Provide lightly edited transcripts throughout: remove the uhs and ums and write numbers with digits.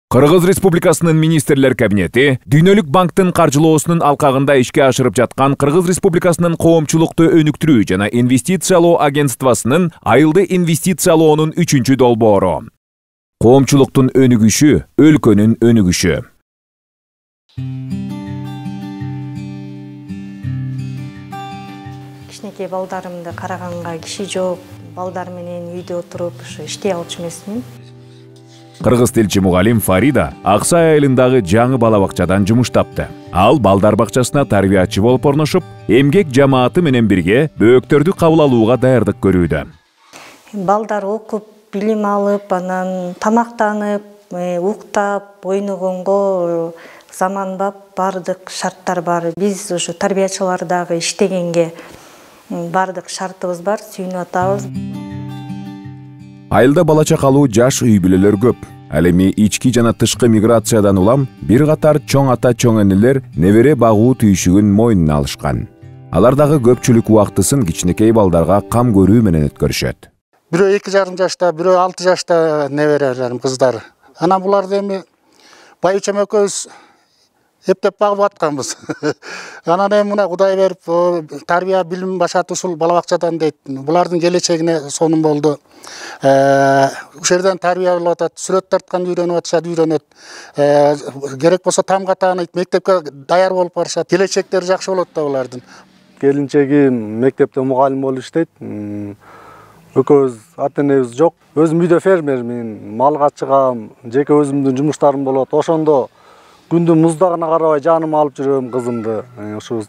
Кыргыз Республикасынын министрлер кабинети Дүйнөлүк банктын каржылоосунун алкагында ишке ашырып жаткан Кыргыз Республикасынын коомчулукту өнүктүрүү жана инвестициялоо агентствосунун айылды инвестициялоонун 3-чү долбоору. Коомчулуктун өнүгүшү, өлкөнүн өнүгүшү. Кичинекей балдарымды караганга киши жок, балдар менен үйдө отуруп иштей алчу эмесмин. Кыргыз тилчи мугалим Фарида Аксай айылындагы жаңы бала бакчадан жумуш тапты. Ал балдар бакчасына тарбиячы болуп орношуп, эмгек жамааты менен бирге бөөктөрдү кабыл алууга даярдык көрүүдө. Балдар окуп, билим алып, анан тамактанып, уктап, ойногонго заманбап бардык шарттар бар. Биз ушу тарбиячылар дагы иштегенге бардык шартыбыз бар, сүйүнүп атабыз. Айылда балача калуу жаш үй бүлөлөр көп. Ал эми ички жана тышкы миграциядан улам бир катар чоң ата чоң энелер небере багуу түйшүгүн мойнуна алышкан. Алар дагы көпчүлүк убактысын кичинекей балдарга кам көрүү менен өткөрүшөт. Бирөө 2,5 жашта, бирөө 6 жашта неберелерим, кыздар. Анан буларды эми байычам экөөбүз эптеп багып атканбыз. Анан эми мына Кудай берип, тарбия билим башат ушул бала бакчадан дейт. Булардын келечегине сонун болду. Ушул жерден тарбия болуп атат, сүрөт тарткан үйрөнүп атышат, үйрөнөт. Керек болсо тамга тааныйт, мектепке даяр болуп барышат. Келечектери жакшы болот да булардын. Келинчегим мектепте мугалим болуп иштейт. Экөөбүз ата энебиз жок. Өзүм үйдө фермермин, малга чыгам, жеке өзүмдүн жумуштарым болот. Ошондо күндү муздагына карабай жаным алып жүрөм кызымды. Ушу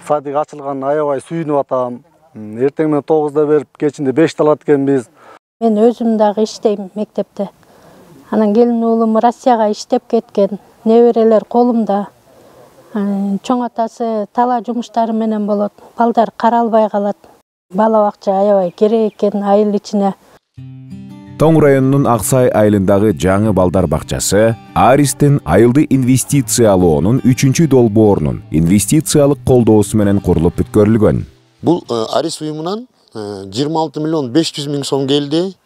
садик ачылганына аябай сүйүнүп атам. Эртең менен 9-да берип, кечинде 5-те алат экенбиз. Мен өзүм дагы иштейм мектепте. Анан келин уулум Россияга иштеп кеткен. Неберелер колумда. Чоң атасы талаа жумуштары менен болот. Балдар каралбай калат. Бала бакча аябай керек экен айыл ичине. Тоң районунун Аксай айылындагы жаңы балдар бакчасы Аристин айылды инвестициялоонун 3-чү долбоорунун инвестициялык колдоосу менен курулуп бүткөрүлгөн. Бул Арис уюмунан 26 миллион 500 миң сом келди.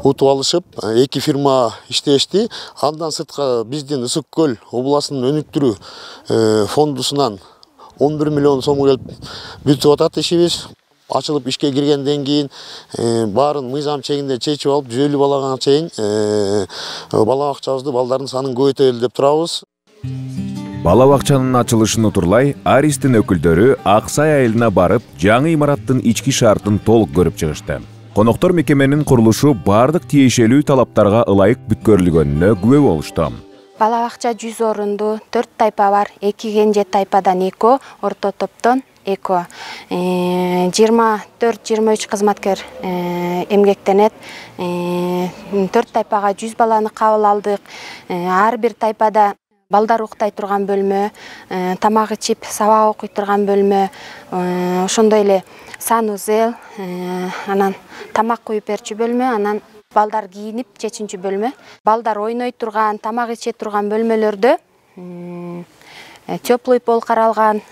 Утуп алышып, 2 фирма иштешти. Андан сыртка биздин Ысык көл областынын өнүктүрүү фондусунан 11 миллион сом келип бүтүп атат ишибиз. Açılıp işe girgenden keyin bарын мыйзам чегинде чечип алып 150 балага чейин бала бакчабызды балдардын санын көбөйтөлү деп турабыз. Бала бакчанын ачылышын утурлай Аристин өкүлдөрү Аксай айылына барып, жаңы имараттын ички шартын толук көрүп чыгышты. Коноктор мекеменин курулушу бардык тиешелүү талаптарга ылайык бүткөрүлгөнүнө күбө болушту. Бала бакча 100 орунду, 4 тайпа бар. 2 кенже тайпадан 2, орто топтон эко 24-23 кызматкер эмгектенет. 4 тайпага 100 баланы кабыл алдык. Ар бир тайпада балдар уктай турган бөлмө, тамак ичип, сабак окуй турган бөлмө, ошондой эле санузел, анан тамак куюп берчү бөлмө, анан балдар кийинип чечинчү бөлмө. Балдар ойной турган, тамак иче турган бөлмөлөрдө теплый пол каралган,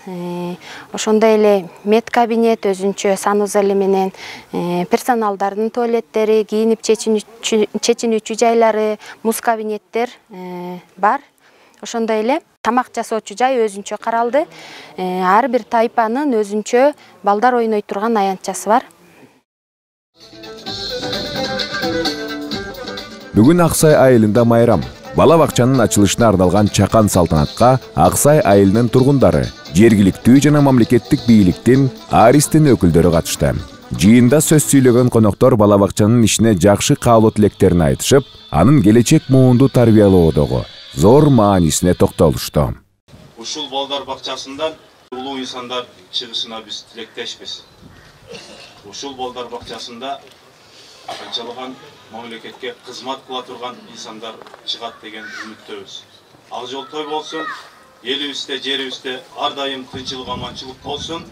ошондой эле мед кабинет өзүнчө санузели менен, персоналдардын туалеттери, кийинип чечинүүчү жайлары, муз кабинеттер бар. Ошондой эле тамак жасоочу жай өзүнчө каралды. Ар бир тайпанын өзүнчө балдар ойной турган аянтчасы бар. Бүгүн Аксай айылында майрам. Бала бакчанын ачылышына ардалган чакан салтанатка Аксай айылынын тургундары, жергиликтүү жана мамлекеттик бийликтин Аристин өкүлдөрү катышты. Жыйында сөз сүйлөгөн коноктор бала бакчанын ишине жакшы каалоо тилектерин айтышып, анын келечек муунду тарбиялоодогу зор маанисине токтолушту. Ушул балдар бакчасындан улуу инсандар чыгышына биз тилектешпиз. Ушул балдар бакчасында канчалаган мамлекетке кызмат кыла турган инсандар чыгат деген үмүттөбүз. Ал жол той болсун, элибизде, жерибизде ар дайым тынччылык, аманчылык болсун.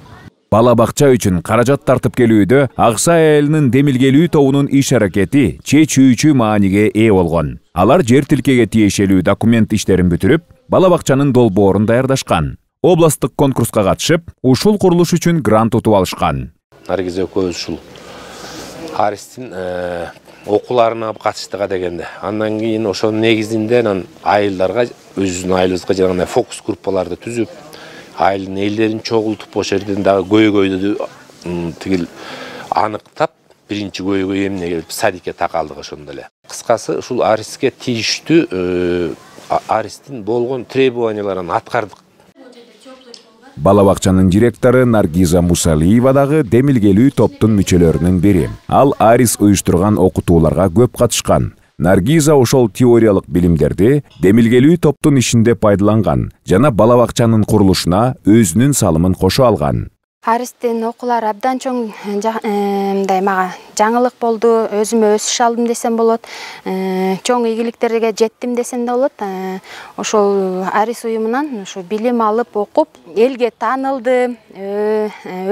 Бала бакча үчүн каражат тартып келүүдө Аксай айылынын демилгелүү тобунун иш аракети чечүүчү мааниге ээ болгон. Алар жер тилкеге тиешелүү документ иштерин бүтүрүп, бала бакчанын долбоорун даярдашкан. Областтык конкурска катышып, ушул курулуш үчүн грант утуп алышкан. Наргиз экөөбүз ушул Аристин окууларына катыштыга дегенде. Андан кийин ошонун негизинде айылдарга өзүнүн айылыбызга жаңа фокус группаларды түзүп, айылдын элдерин чогултуп, ошол жерден дагы көйгөйдү тигил аныктап, биринчи көйгөй эмне келип садикке такалдык ошондо эле. Кыскасы ушул Аристке тийиштүү Аристин болгон требованияларын аткардык. Бала бакчанын директору Наргиза Мусалиева дагы демилгелүү топтун мүчөлөрүнүн бири. Ал Арис уюштурган окутууларга көп катышкан. Наргиза ошол теориялык билимдерди демилгелүү топтун ишинде пайдаланган жана бала бакчанын курулушуна өзүнүн салымын кошо алган. Аристин окуулары абдан чоң мындай мага жаңылык болду, өзүмө өсүш алдым десем болот, чоң ийгиликтерге жеттим десем да болот. Ошол Арис уюмунан ушу билим алып, окуп, элге таанылдым,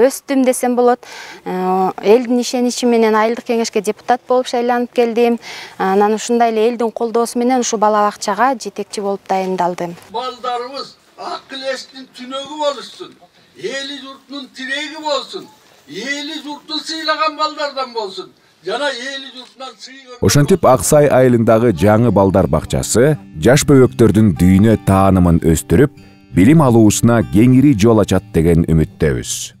өстүм десем болот. Элдин ишеничи менен айылдык кеңешке депутат болуп шайланып келдим. Анан ушундай эле элдин колдоосу менен ушу бала бакчага жетекчи болуп дайындалдым. Балдарыбыз акыл эстин түнөгү болушсун. Eli yurtunun tireği olsun. Eli yurtun sıylagan baldardan olsun. Jana eli yurtundan sıylagan. Ошентип Аксай айылындагы жаңы балдар бакчасы жаш бөбөктөрдүн дүйнө таанымын өстүрүп, билим алуусуна кеңири жол ачат деген үмүттөбүз.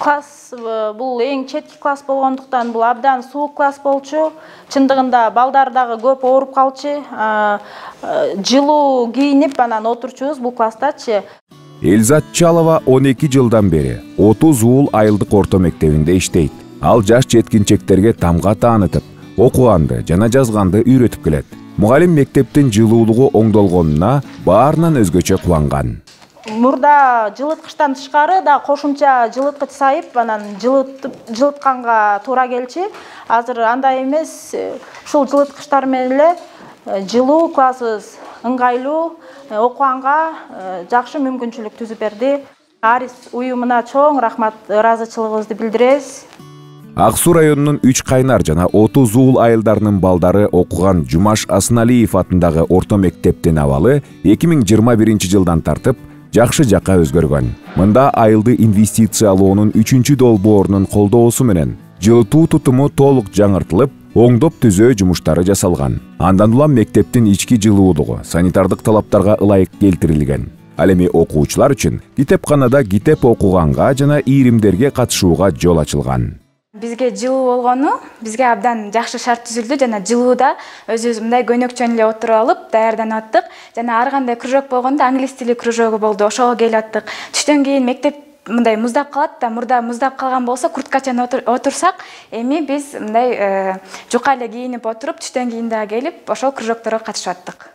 Класс бул эң четки класс болгондуктан бул абдан суук класс болчу. Чындыгында балдар дагы көп ооруп калчу. Жылуу кийинип анан отурчубуз бул класстачы. Элзат Чалова 12 жылдан бери 30 уул айылдык орто мектебинде иштейт. Ал жаш жеткинчектерге тамга таанытып, окуганды жана жазганды үйрөтүп келет. Мугалим мектептин жылуулугу оңдолгонуна баарынан өзгөчө кубанган. Мурда жылыткычтан тышкары да кошумча жылыткыч сайып, анан жылытканга туура келчү. Азыр андай эмес, ушул жылыткычтар менен эле жылуу классыбыз ыңгайлуу, окуганга жакшы мүмкүнчүлүк түзүп берди. Арис уюмуна чоң рахмат, ыраазычылыгыбызды билдиребиз. Ак Суу районунун 3 кайнар жана 30 уул айылдарынын балдары окуган Жумаш Асыналиев атындагы орто мектептин абалы 2021 жылдан тартып жакшы жакка өзгөргөн. Мында айылды инвестициялоонун 3-чү долбоорунун колдоосу менен жылытуу тутуму толук жаңыртылып, оңдоп түзөө жумуштары жасалган. Андан улам мектептин ички жылуулугу санитардык талаптарга ылайык келтирилген. Ал эми окуучулар үчүн китепканада китеп окуганга жана ийримдерге катышууга жол ачылган. Бизге жылуу болгону, бизге абдан жакшы шарт түзүлдү жана жылууда өзүбүз мындай көйнөкчөн эле отуруп алып даярданып аттык. Жана ар кандай кружок болгондо англис тили кружогу болду, ошого келип аттык. Түштөн кийин мектеп мындай муздап калат да, мурда муздап калган болсо курткачан отурсак, эми биз мындай жука эле кийинип отуруп, түштөн кийин дагы келип ошол кружокторго катышып аттык.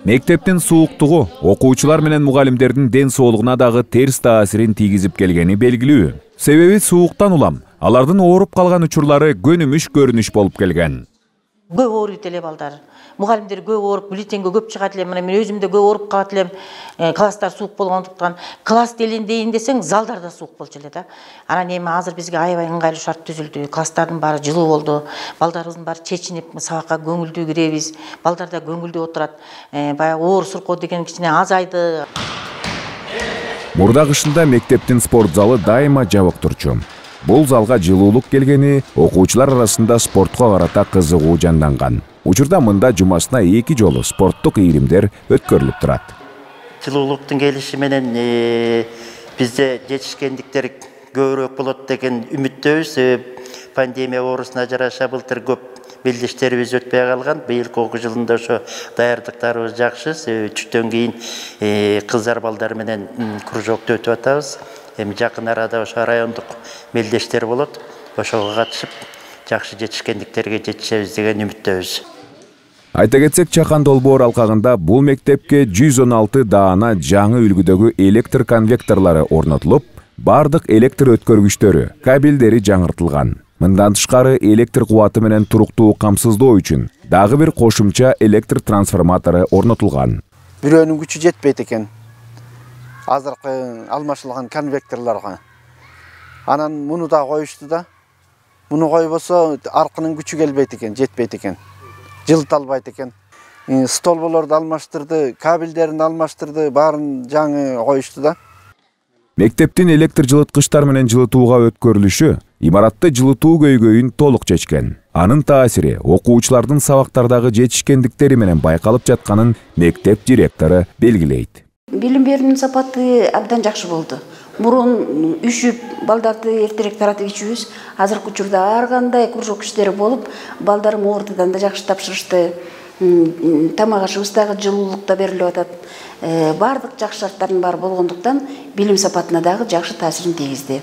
Мектептин сууктугу окуучулар менен мугалимдердин ден соолугуна дагы терс таасирин тийгизип келгени белгилүү. Себеби сууктан улам алардын ооруп калган учурлары көнүмүш көрүнүш болуп келген. Көп ооруйт эле балдар. Мугалимдер көп ооруп, бюллетенге көп чыгат эле. Мен өзүм да көп ооруп калат элем. Класстар суук болгондуктан, класс делин дейин десең, залдар да суук болчу эле да. Анан эми азыр бизге аябай ыңгайлуу шарт түзүлдү. Класстардын баары жылуу болду. Балдарыбыздын баары чечинип, сабакка көңүлдүү киребиз. Балдар да көңүлдүү отурат. Баягы оор суркоо деген кичине азайды. Мурда кышында мектептин спорт залы дайыма жабык турчу. Бул залга жылуулук келгени окуучулар арасында спортко карата кызыгуу жанданган. Учурда мында жумасына 2 жолу спорттук ийримдер өткөрүлүп турат. Жылуулуктун келиши менен бизде жетишкендиктер көбүрөөк болот деген үмүттөбүз. Пандемия оорусуна жараша былтыр көп белдештерибиз өтпөй калган. Быйылкы окуу жылында ошо даярдыктарыбыз жакшы. Түштөн кийин кыздар балдар менен кружокто өтүп атабыз. Эми жакын арада ошо райондук белдештер болот. Ошого катышып, жакшы жетишкендиктерге жетишебиз деген үмүттөбүз. Айта кетсек, Чакан долбоор алкагында бул мектепке 116 даана жаңы үлгүдөгү электр конвекторлору орнотулуп, бардык электр өткөргүчтөрү, кабелдери жаңыртылган. Мындан тышкары электр кубаты менен туруктуу камсыздоо үчүн дагы бир кошумча электр трансформатору орнотулган. Бирөөнүн күчү жетпейт экен. Азыркы алмашылган конвекторлорго. Анан муну да коюшту да. Bunu койбосо аркынын күчү келбейт экен, жетпейт экен. Жылыта албайт экен. Столболорду алмаштырды, кабелдерин алмаштырды, баарын жаңы коюшту да. Мектептин электр жылыткычтар менен жылытууга өткөрүлүшү имаратты жылытуу көйгөйүн толук чечкен. Анын таасири окуучулардын сабактардагы жетишкендиктери менен байкалып жатканын мектеп директору белгилейт. Билим берүүнүн сапаты абдан жакшы болду. Мурун үшүп балдарды эртерээк таратып ичүүбүз, азыркы учурда ар кандай кружок иштери болуп, балдар ортадан да жакшы тапшырышты. Тамак ашыбыз дагы жылуулукта берилип атат. Бардык жакшы шарттардын баары болгондуктан билим сапатына дагы жакшы таасирин тийгизди.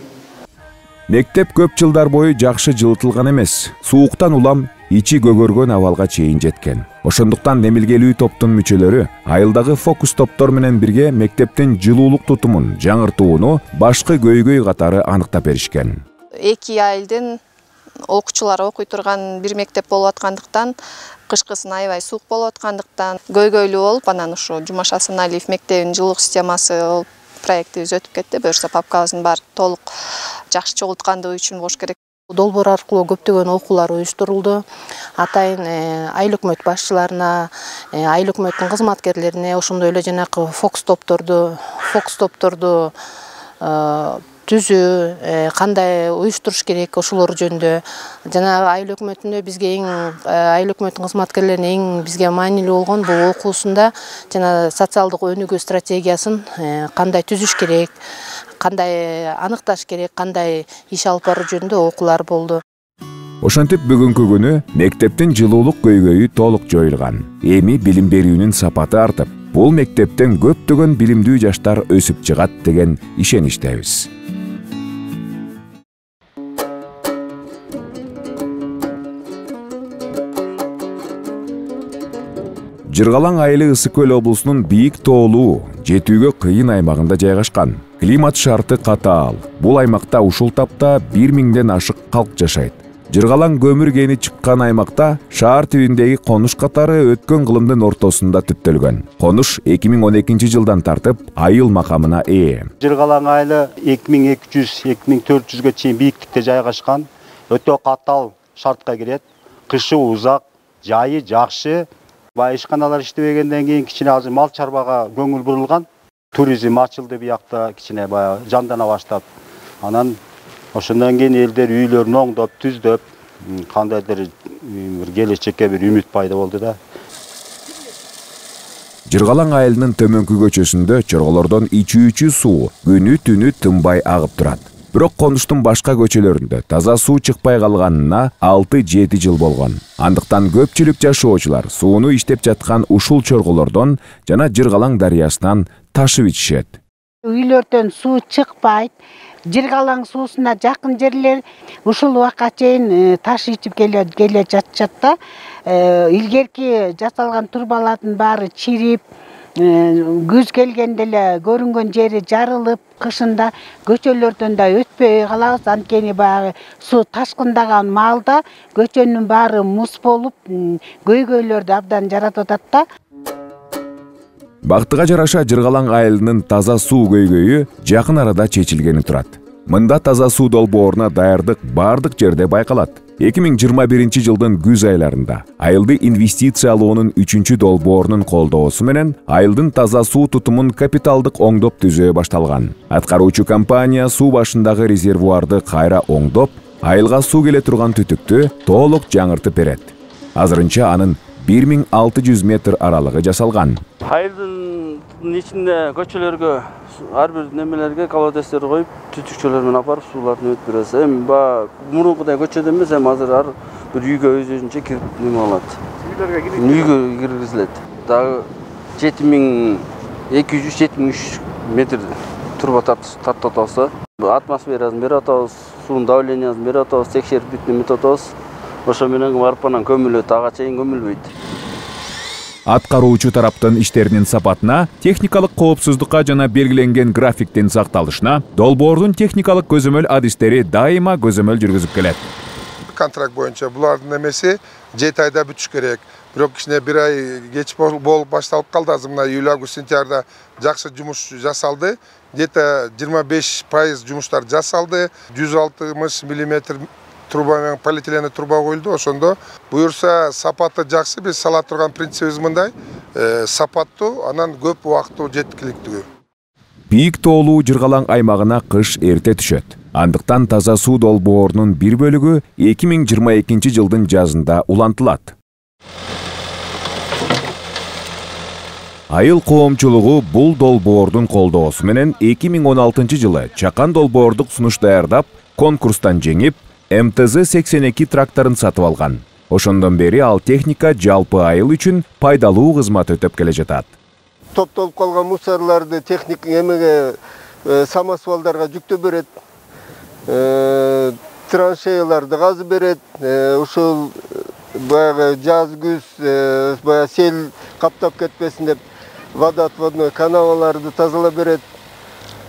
Мектеп көп жылдар бою жакшы жылытылган эмес. Сууктан улам ичи көгөргөн абалга чейин жеткен. Ошондуктан немилгелүү топтун мүчөлөрү айылдагы фокус топтор менен бирге мектептин жылуулук тутумун жаңыртууну башкы көйгөй катары аныктап беришкен. Эки айылдын окуучулар окуй турган бир мектеп болуп аткандыктан, кышкысын аябай суук болуп аткандыктан көйгөйлүү болуп, анан ушу Жумаш Асаналиев мектебинин жылуулук системасы проектибиз өтүп кетти. Буюрса папкабыздын баары толук жакшы чогулткандыгы үчүн болуш керек. Долбоор аркылуу көптөгөн окуулар уюштурулду. Атайын айыл өкмөт башчыларына, айыл өкмөттүн кызматкерлерине, ошондой эле жанакы фокус топторду түзүү, кандай уюштуруш керек ошолор жөнүндө. Жана айыл өкмөтүндө бизге айыл өкмөттүн кызматкерлерине бизге маанилүү болгон бул окуусунда жана социалдык өнүгүү стратегиясын кандай түзүш керек, кандай аныкташ керек, кандай иш алып баруу жөнүндө окуулар болду. Ошентип бүгүнкү күнү мектептин жылуулук көйгөйү толук жоюлган. Эми билим берүүнүн сапаты артып, бул мектептен көптөгөн билимдүү жаштар өсүп чыгат деген ишеничтебиз. Жыргалаң айылы Ысык Көл облусунун бийик тоолуу, жетүүгө кыйын аймагында жайгашкан. Климат шарты катаал. Бул аймакта ушул тапта 1000ден ашык калк жашайт. Жыргалаң көмүр кени чыккан аймакта шаар түбүндөгү конуш катары өткөн кылымдын ортосунда түптөлгөн. Конуш 2012 жылдан тартып айыл макамына ээ. Жыргалаң айылы 2200-2400га чейин бийиктикте жайгашкан. Өтө катаал шартка кирет. Кышы узак, жайы жакшы. Ишканалар иштебегенден кийин кичине азыр мал чарбага көңүл бурулган. Туризм ачылды биякта, кичине баягы жандана баштап. Анан ошондон кийин элдер үйлөрүн оңдоп, түздөп, кандайдыр бир келечекке бир үмүт пайда болду да. Жыргалаң айылынын төмөнкү көчөсүндө чорголордон ичүүчү суу күнү түнү тынбай агып турат. Бирок конуштун башка көчөлөрүндө таза суу чыкпай калганына 6-7 жыл болгон. Андыктан көпчүлүк жашоочулар сууну иштеп жаткан ушул чорголордон жана Жыргалаң дарыясынан ташып ичишет. Үйлөрдөн суу чыкпайт. Жыргалаң суусуна жакын жерлер ушул убакка чейин таш ичип келе жатышат да. Илгерки жасалган турбалардын баары чирип, күз келгенде эле көрүнгөн жери жарылып, кышында көчөлөрдөн да өтпөй калабыз. Анткени баягы суу ташкындаган маалда көчөнүн баары муз болуп, көйгөйлөрдү абдан жаратып атат да. Бактыга жараша Жыргалаң айылынын таза суу көйгөйү жакын арада чечилгени турат. Мында таза суу долбооруна даярдык бардык жерде байкалат. 2021 жылдын күз айларында айылды инвестициялоонун 3-чү долбоорунун колдоосу менен айылдын таза суу тутумун капиталдык оңдоп түзөө башталган. Аткаруучу компания суу башындагы резервуарды кайра оңдоп, айылга суу келе турган түтүктү толук жаңыртып берет. Азырынча анын 1600 метр аралыгы жасалган. Айылдын ичинде көчөлөргө ар бир немелерге колодецтер коюп, түтүкчөлөр менен апарып сууларды өтүп беребиз. Эми мурункудай көчөдө эмес, эми азыр ар бир үйгө өзүнчө кирип неме алат. Үйгө киргизилет. Дагы 7200-7300 метр турба тартып атабыз. Атмосферасын берип атабыз, суунун давлениясын берип атабыз, текшерип бүтүнүп атабыз. Ошо менен барпанан көмүлөт, ага чейин көмүлбөйт. Аткаруучу тараптын иштеринин сапатына, техникалык коопсуздукка жана белгиленген графиктин сакталышына долбоордун техникалык көзөмөл адистери дайыма көзөмөл жүргүзүп келет. Контракт боюнча булардын эмеси 7 айда бүтүш керек. Бирок кичине 1 ай кеч болуп башталып калды. Азыр мына июль-август сентябрда жакшы жумуш жасалды. Где-то 25% жумуштар жасалды. 160 мм труба менен полиэтиленовый труба коюлду. Ошондо буюрса сапаты жакшы, биз сала турган принцибибиз мындай: сапаттуу, анан көп убакыттуу жеткиликтүү. Бийик тоолуу Жыргалаң аймагына кыш эрте түшөт. Андыктан таза суу долбоорунун бир бөлүгү 2022 жылдын жазында улантылат. Айыл коомчулугу бул долбоордун колдоосу менен 2016 жылы чакан долбоордук сунуш даярдап, конкурстан жеңип, МТЗ-82 тракторун сатып алган. Ошондон бери ал техника жалпы айыл үчүн пайдалуу кызмат өтөп келе жатат. Топтолуп калган мусорларды техник эмеге самосвалдарга жүктөп берет. Траншеяларды казып берет. Ушул баягы жаз күз баягы сел каптап кетпесин деп водоотводной канаваларды тазалап берет.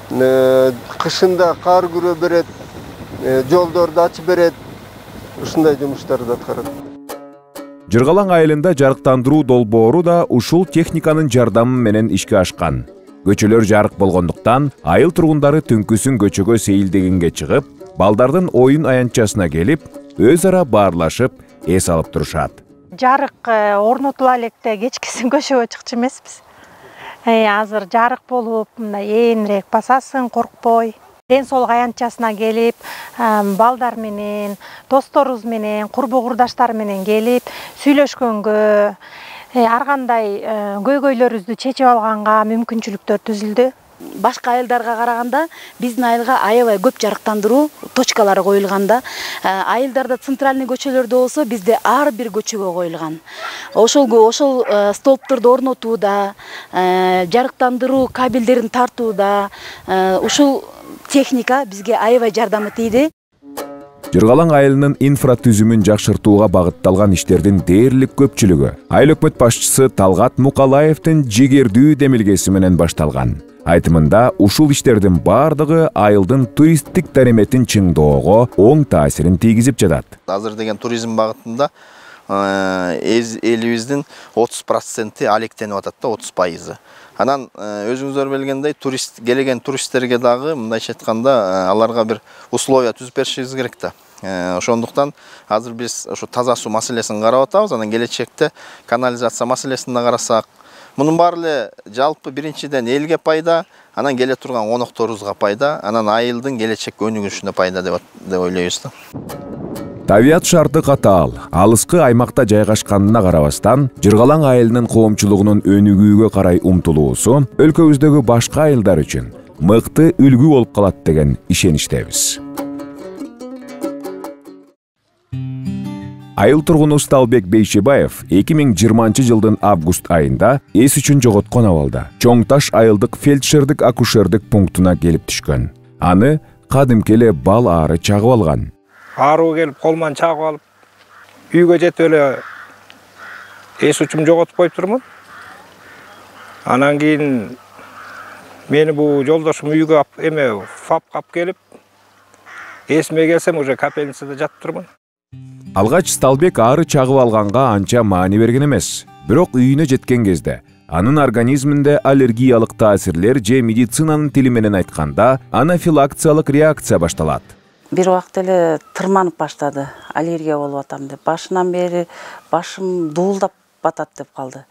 Кышында кар күрө берет. Жолдорду ачып берет. Ушундай жумуштарды аткарат. Жыргалаң айылында жарыктандыруу долбоору да ушул техниканын жардамы менен ишке ашкан. Көчөлөр жарык болгондуктан айыл тургундары түнкүсүн көчөгө сейилдегенге чыгып, балдардын оюн аянтчасына келип, өз ара баарлашып, эс алып турушат. Жарык орнотула электе кечкисин көчөгө чыкчу эмеспиз. Азыр жарык болуп, мындай ээнирээк басасың, коркпой. Ден соолук аянтчасына келип, балдар менен, досторубуз менен, курбу курдаштар менен келип, сүйлөшкөнгө, ар кандай көйгөйлөрүбүздү чечип алганга мүмкүнчүлүктөр түзүлдү. Башка айылдарга караганда биздин айылга аябай көп жарыктандыруу точкалары коюлганда, айылдарда центральный көчөлөрдө болсо бизде ар бир көчөгө коюлган. Ошол столбторду орнотууда, жарыктандыруу кабелдерин тартууда ушул техника бизге аябай жардамы тийди. Жыргалаң айылынын инфратүзүмүн жакшыртууга багытталган иштердин дээрлик көпчүлүгү айыл өкмөт башчысы Талгат Мукалаевдин жигердүү демилгеси менен башталган. Айтымында ушул иштердин бардыгы айылдын туристтик дареметин чыңдоого оң таасирин тийгизип жатат. Азыр деген туризм багытында элибиздин 30% алектенип атат да, 30%. Анан өзүңүздөр билгендей келген туристтерге дагы мындайча айтканда аларга бир условия түзүп беришибиз керек да. Ошондуктан азыр биз ошо таза суу маселесин карап атабыз, анан келечекте канализация маселесин да карасак, мунун баары эле жалпы биринчиден элге пайда, анан келе турган конокторубузга пайда, анан айылдын келечек өнүгүшүнө пайда деп ойлойбуз да. Табият шарты катаал, алыскы аймакта жайгашканына карабастан, Жыргалаң айылынын коомчулугунун өнүгүүгө карай умтулуусу өлкөбүздөгү башка айылдар үчүн мыкты үлгү болуп калат деген ишеничтебиз. Айыл тургуну Сталбек Бейшебаев 2020 жылдын август айында эс үчүн жоготкон абалда Чоң Таш айылдык фельдшердик акушердик пунктуна келип түшкөн. Аны кадимки эле бал аары чагып алган. Аруу келип колман чагып алып, үйгө жетип эле эс учум жоготуп коюп турмун. Анан кийин мени бул жолдошум үйгө фапкап келип, эсиме келсем уже капельницада жатып турмун. Алгач Сталбек аары чагып алганга анча маани берген эмес. Бирок үйүнө жеткен кезде анын организминде аллергиялык таасирлер же медицинанын тили менен айтканда анафилакциялык реакция башталат. Бир убакыт эле тырманып баштады, аллергия болуп атам деп. Башынан бери башым дуулдап батат деп калды.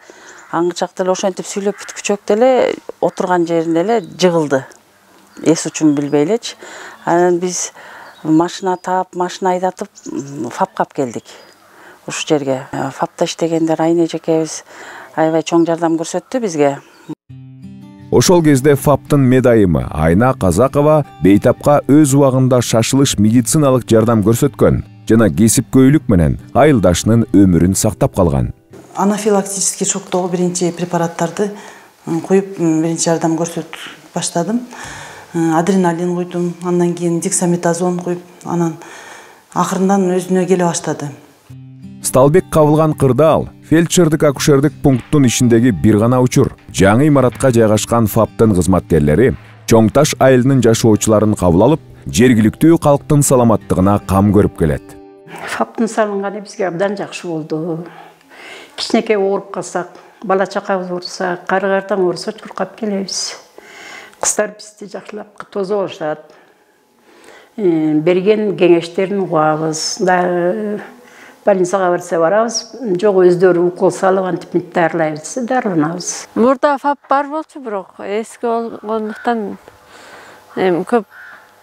Аңгычакта эле ошентип сүйлөп бүткүчөктө эле отурган жеринде эле жыгылды. Эс учун билбей элечи. Анан биз машина таап, машина айдатып, фапкап келдик. Ушу жерге. Фапта иштегендер Айне эжекебиз аябай чоң жардам көрсөттү бизге. Ошол кезде ФАПтын медайымы Айна Казакова бейтапка өз убагында шашылыш медициналык жардам көрсөткөн жана кесипкөйлүк менен айылдашынын өмүрүн сактап калган. Анафилактический шоктогу биринчи препараттарды куюп биринчи жардам көрсөтүп баштадым. Адреналин куйдум, андан кийин дексаметазон куюп, анан акырындан өзүнө келе баштады. Сталбек кабылган кырдаал фельдшердик акушердик пункттун ишиндеги бир гана учур. Жаңы имаратка жайгашкан ФАПтын кызматкерлери Чоң Таш айылынын жашоочуларын кабыл алып, жергиликтүү калктын саламаттыгына кам көрүп келет. ФАПтын салынганы бизге абдан жакшы болду. Кичинекей ооруп калсак, бала чакабыз ооруса, кары-картаң ооруса чуркап келебиз. Кыздар бизди жакшылап тозуп алышат. берген кеңештерин угабыз. Больницага барса барабыз, жок өздөрү укол салып антип даарылайбыз десе дарыланабыз. Мурда ФАП бар болчу, бирок эски болгондуктан көп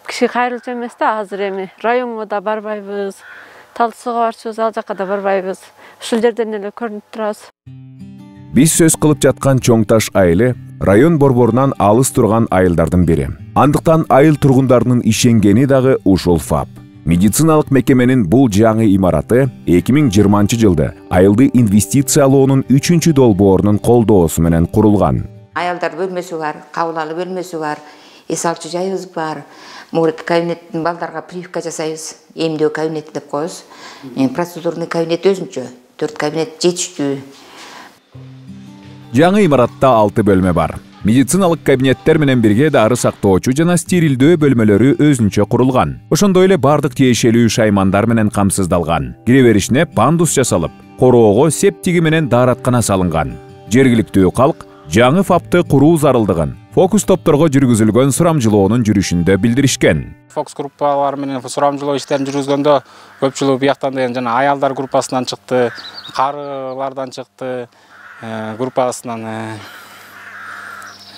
киши кайрылчу эмес да. Азыр эми районго да барбайбыз, Талды суга барчубуз, ал жакка да барбайбыз. Ушул жерден эле көрүнүп турабыз. Биз сөз кылып жаткан Чоң Таш айылы район борборунан алыс турган айылдардын бири. Андыктан айыл тургундарынын ишенгени дагы ушул ФАП. Медициналык мекеменин бул жаңы имараты 2020 жылда айылды инвестициялоонун 3-чү долбоорунун колдоосу менен курулган. Аялдар бөлмөсү бар, кабыл бөлмөсү бар, эс алчу жайыбыз бар. Мурат кабинеттин балдарга прививка жасайбыз, эмдөө кабинети деп коебуз. Процедурный кабинет өзүнчө, 4 кабинет жетиштүү. Жаңы имаратта 6 бөлмө бар. Медициналык кабинеттер менен бирге дары сактоочу жана стерилдөө бөлмөлөрү өзүнчө курулган. Ошондой эле бардык тиешелүү шаймандар менен камсыздалган. Кире беришине пандус жасалып, короого септиги менен daarаткана салынган. Жергиликтүү калк жаңы ФАПты куруу зарылдыгын фокус топторго жүргүзүлгөн сурамжылоонун жүрүшүндө билдиришкен. Фокус группалары менен сурамжылоо иштерин жүргүзгөндө көпчүлүгү бияктан деген жана аялдар группасынан чыкты, карылардан чыкты, группасынан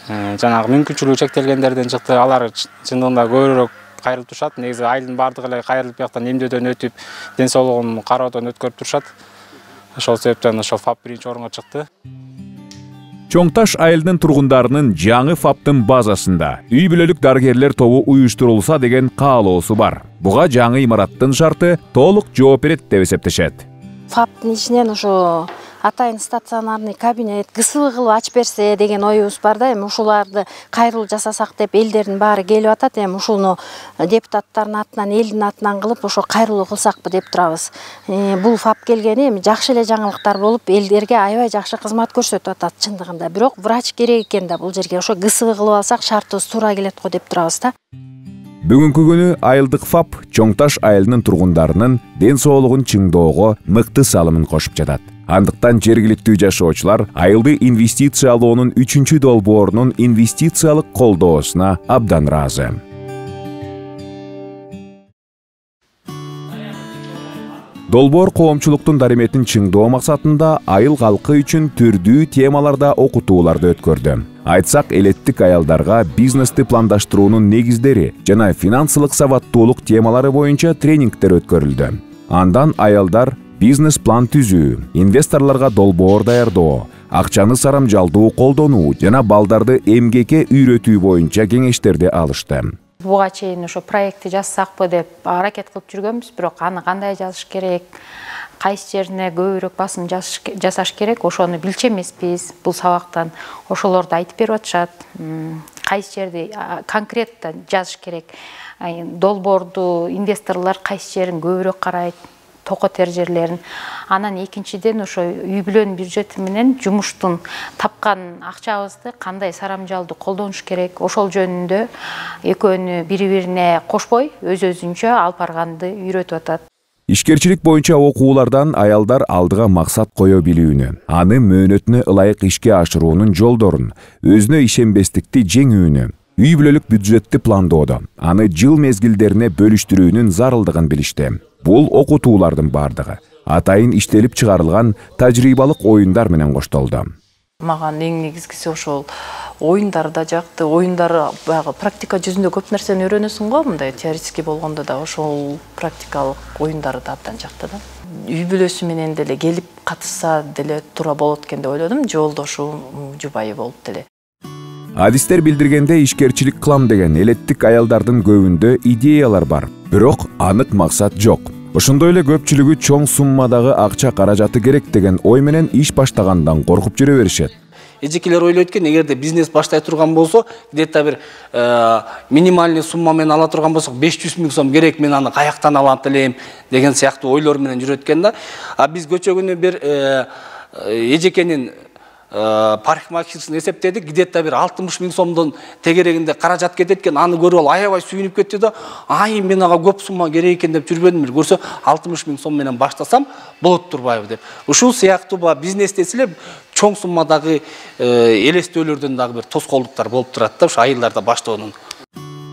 жанагы мүмкүнчүлүгү чектелгендерден чыкты. Алар чындыгында көбүрөөк кайрылып турушат. Негизи айылдын бардыгы эле кайрылып бияктан эмдөөдөн өтүп, ден соолугун кароодон өткөрүп турушат. Ошол себептен ошол ФАП биринчи орунга чыкты. Чоң Таш айылдын тургундарынын жаңы ФАПтын базасында үй бүлөлүк дарыгерлер тобу уюштурулса деген каалоосу бар. Буга жаңы имараттын шарты толук жооп берет деп эсептешет. ФАПтын ичинен ошо атайын стационарный кабинет КСВ кылып ачып берсе деген оюбуз бар да. Эми ушуларды кайрылуу жасасак деп элдердин баары келип атат. Эми ушуну депутаттардын атынан, элдин атынан кылып ошо кайрылуу кылсакпы деп турабыз. Бул ФАП келгени эми жакшы эле жаңылыктар болуп, элдерге аябай жакшы кызмат көрсөтүп атат чындыгында. Бирок врач керек экен да бул жерге. Ошо КСВ кылып алсак шартыбыз туура келет го деп турабыз да. Бүгүнкү күнү айылдык ФАП Чоң Таш айылынын тургундарынын ден соолугун чыңдоого мыкты салымын кошуп жатат. Андыктан жергиликтүү жашоочулар айылды инвестициялоонун 3-чү долбоорунун инвестициялык колдоосуна абдан ыраазы. Долбоор коомчулуктун дарыметин чыңдоо максатында айыл калкы үчүн түрдүү темаларда окутууларды өткөрдү. Айтсак, элеттик аялдарга бизнести пландаштыруунун негиздери жана финансылык сабаттуулук темалары боюнча тренингтер өткөрүлдү. Андан аялдар бизнес-план түзүү, инвесторлорго долбоор даярдоо, акчаны сарамжалдуу колдонуу жана балдарды эмгекке үйрөтүү боюнча кеңештерди алышты. Буга чейин ошо проектти жазсакпы деп аракет кылып жүргөнбүз, бирок аны кандай жазыш керек, кайсы жерине көбүрөөк басым жасаш керек, ошону билчү эмеспиз. Бул сабактан ошолорду айтып берип атышат. Кайсы жерди конкретно жазыш керек. Долбоорду инвесторлор кайсы жерин көбүрөөк карайт, токотер жерлерин. Анан экинчиден ошо үй бүлөнүн бюджети менен жумуштун тапкан акчабызды кандай сарамжалдуу колдонуш керек, ошол жөнүндө экөөнү бири-бирине кошпой өз-өзүнчө алып барганды үйрөтүп атат. Ишкерчилик боюнча окуулардан аялдар алдыга максат кое билүүнү, аны мөөнөтүнө ылайык ишке ашыруунун жолдорун, өзүнө ишенбестикти жеңүүнү, үй бүлөлүк бюджетти пландоодо, аны жыл мезгилдерине бөлүштүрүүнүн зарылдыгын билишти. Бул окутуулардын бардыгы атайын иштелип чыгарылган тажрыйбалык оюндар менен коштолду. Маған ең негізгісі ошол ойындар да жакты. Ойындар баягы практика жүзүндө көп нерсени үйрөнөсүң го, мындай теоретически болгондо да ошол практикалык оюндар да абдан жакты да. Үй бүлөсү менен деле келип катышса деле туура болот экен деп ойлодум. Жолдошум, жубайы болуп деле. Адистер билдиргенде ишкерчилик кылам деген элеттик аялдардын көбүндө идеялар бар, бирок анык максат жок. Ошондой эле көпчүлүгү чоң суммадагы акча каражаты керек деген ой менен иш баштагандан коркуп жүрө беришет. Эжекелер ойлойт экен, эгерде бизнес баштай турган болсо, где-то бир минимальный сумма менен ала турган болсок, 500 000 сом керек, мен аны каяктан алам элем деген сыяктуу ойлор менен жүрөт экен да. А биз көчө күнү бир эжекенин парикмахерсин эсептедик, где-то бир 60 000 сомдон тегерегинде каражат кетет экен. Аны көрүп ал аябай сүйүнүп кетти да, ай мен ага көп сумма керек экен деп жүрбөдүм. Бир көрсө 60 000 сом менен баштасам болот турбайбы деп. Ушул сыяктуу бизнесте эле чоң суммадагы элестөөлөрдөн дагы бир тоскоолдуктар болуп турат да, ушу айылдарда баштоонун.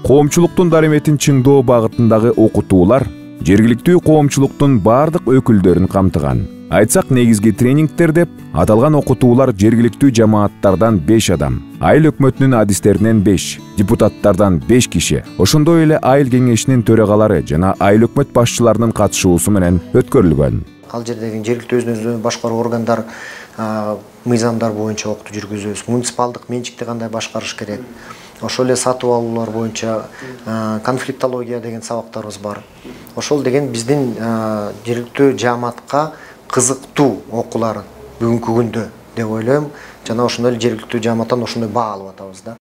коомчулуктун дарыметин чыңдоо багытындагы окутуулар жергиликтүү коомчулуктун бардык өкүлдөрүн камтыган. Айтсак, негизги тренингтер деп аталган окутуулар жергиликтүү жамааттардан 5 адам, айыл өкмөтүнүн адистеринен 5, депутаттардан 5 киши, ошондой эле айыл кеңешинин төрагалары жана айыл өкмөт башчыларынын катышуусу менен өткөрүлгөн. Ал жердеги жергиликтүү өзүн башкаруу органдар мыйзамдар боюнча окутуу жүргүзөбүз. Муниципалдык менчикти кандай башкарыш керек. Ошол эле сатып алуулар боюнча конфликтология деген сабактарыбыз бар. Ошол деген биздин жергиликтүү жааматка кызыктуу окуулар бүгүнкү күндө деп ойлойм. Жана ошондой эле жергиликтүү жааматтан ошондой баа алып атабыз да.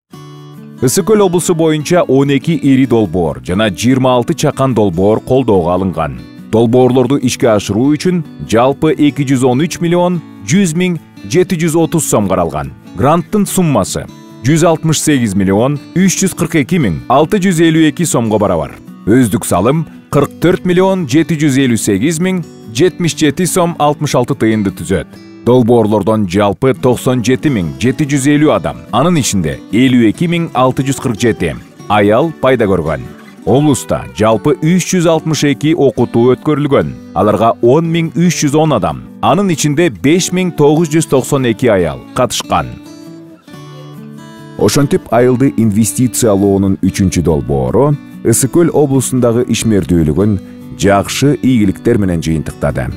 Ысык көл облусу боюнча 12 ири долбоор жана 26 чакан долбоор колдоого алынган. Долбоорлорду ишке ашыруу үчүн жалпы 213 миллион 100 миң 730 сом каралган. Гранттын суммасы 168 миллион 342 миң 652 сомго барабар. Өздүк салым 44 миллион 758 миң 77 сом 66 тыйынды түзөт. Долбоорлордон жалпы 97 миң 750 адам, анын ичинде 52 миң 647 аял пайда көргөн. Облуста жалпы 362 окутуу өткөрүлгөн. Аларга 10 миң 310 адам, анын ичинде 5 миң 992 аял катышкан. Ошентип айылды инвестициялоонун 3-чү долбоору Ысык көл облусундагы ишмердүүлүгүн жакшы ийгиликтер менен жыйынтыктады.